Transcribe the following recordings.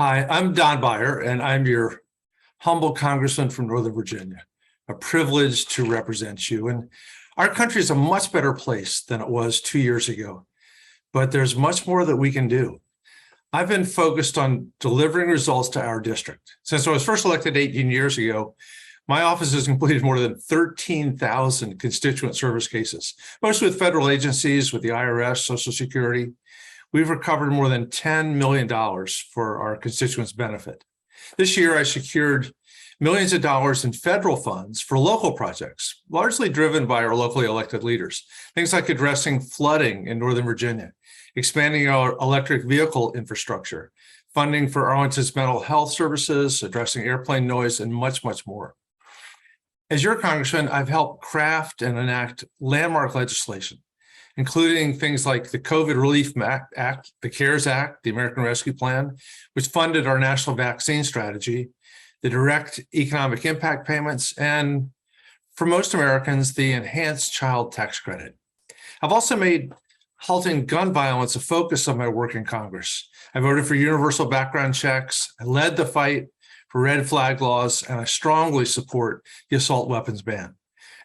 Hi, I'm Don Beyer, and I'm your humble congressman from Northern Virginia. A privilege to represent you. And our country is a much better place than it was 2 years ago, but there's much more that we can do. I've been focused on delivering results to our district. Since I was first elected 18 years ago, my office has completed more than 13,000 constituent service cases, most with federal agencies, with the IRS, Social Security. We've recovered more than $10 million for our constituents' benefit. This year, I secured millions of dollars in federal funds for local projects, largely driven by our locally elected leaders. Things like addressing flooding in Northern Virginia, expanding our electric vehicle infrastructure, funding for Arlington's mental health services, addressing airplane noise, and much, much more. As your congressman, I've helped craft and enact landmark legislation, including things like the COVID Relief Act, the CARES Act, the American Rescue Plan, which funded our national vaccine strategy, the direct economic impact payments, and for most Americans, the enhanced child tax credit. I've also made halting gun violence a focus of my work in Congress. I voted for universal background checks, I led the fight for red flag laws, and I strongly support the assault weapons ban.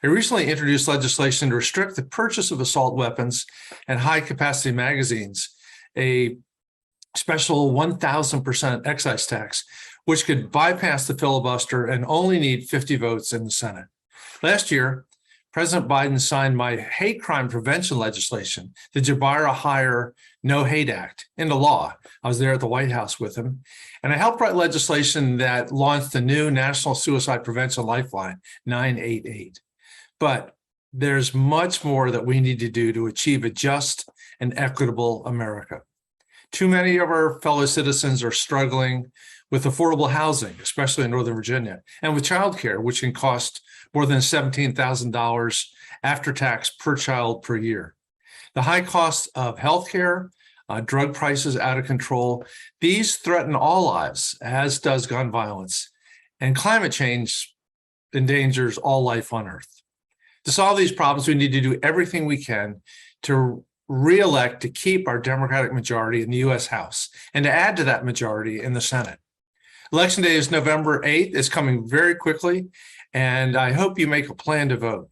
I recently introduced legislation to restrict the purchase of assault weapons and high-capacity magazines, a special 1,000% excise tax, which could bypass the filibuster and only need 50 votes in the Senate. Last year, President Biden signed my hate crime prevention legislation, the Beyer No Hate Act, into law. I was there at the White House with him, and I helped write legislation that launched the new National Suicide Prevention Lifeline, 988. But there's much more that we need to do to achieve a just and equitable America. Too many of our fellow citizens are struggling with affordable housing, especially in Northern Virginia, and with childcare, which can cost more than $17,000 after tax per child per year. The high cost of healthcare, drug prices out of control, these threaten all lives, as does gun violence, and climate change endangers all life on Earth. To solve these problems, we need to do everything we can to re-elect to keep our Democratic majority in the U.S. House and to add to that majority in the Senate. Election day is November 8th. It's coming very quickly, and I hope you make a plan to vote.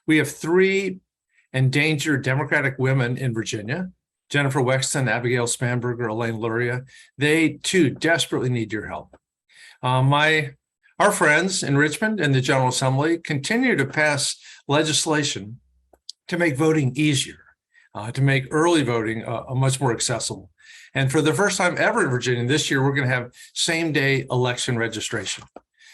We have 3 endangered Democratic women in Virginia, Jennifer Wexton, Abigail Spanberger, Elaine Luria. They, too, desperately need your help. Our friends in Richmond and the General Assembly continue to pass legislation to make voting easier, to make early voting much more accessible. And for the first time ever in Virginia this year, we're going to have same-day election registration.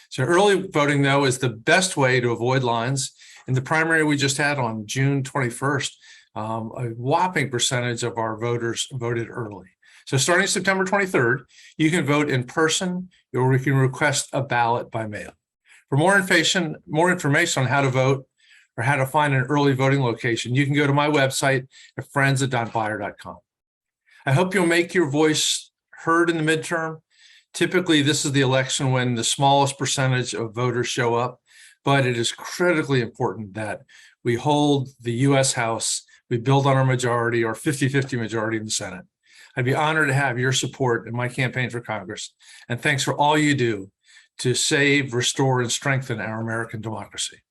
So early voting, though, is the best way to avoid lines. In the primary we just had on June 21st, a whopping percentage of our voters voted early. So starting September 23rd, you can vote in person, or you can request a ballot by mail. For more information on how to vote or how to find an early voting location, you can go to my website at friends@donbeyer.com. I hope you'll make your voice heard in the midterm. Typically, this is the election when the smallest percentage of voters show up, but it is critically important that we hold the U.S. House, we build on our majority, our 50-50 majority in the Senate. I'd be honored to have your support in my campaign for Congress. And thanks for all you do to save, restore, and strengthen our American democracy.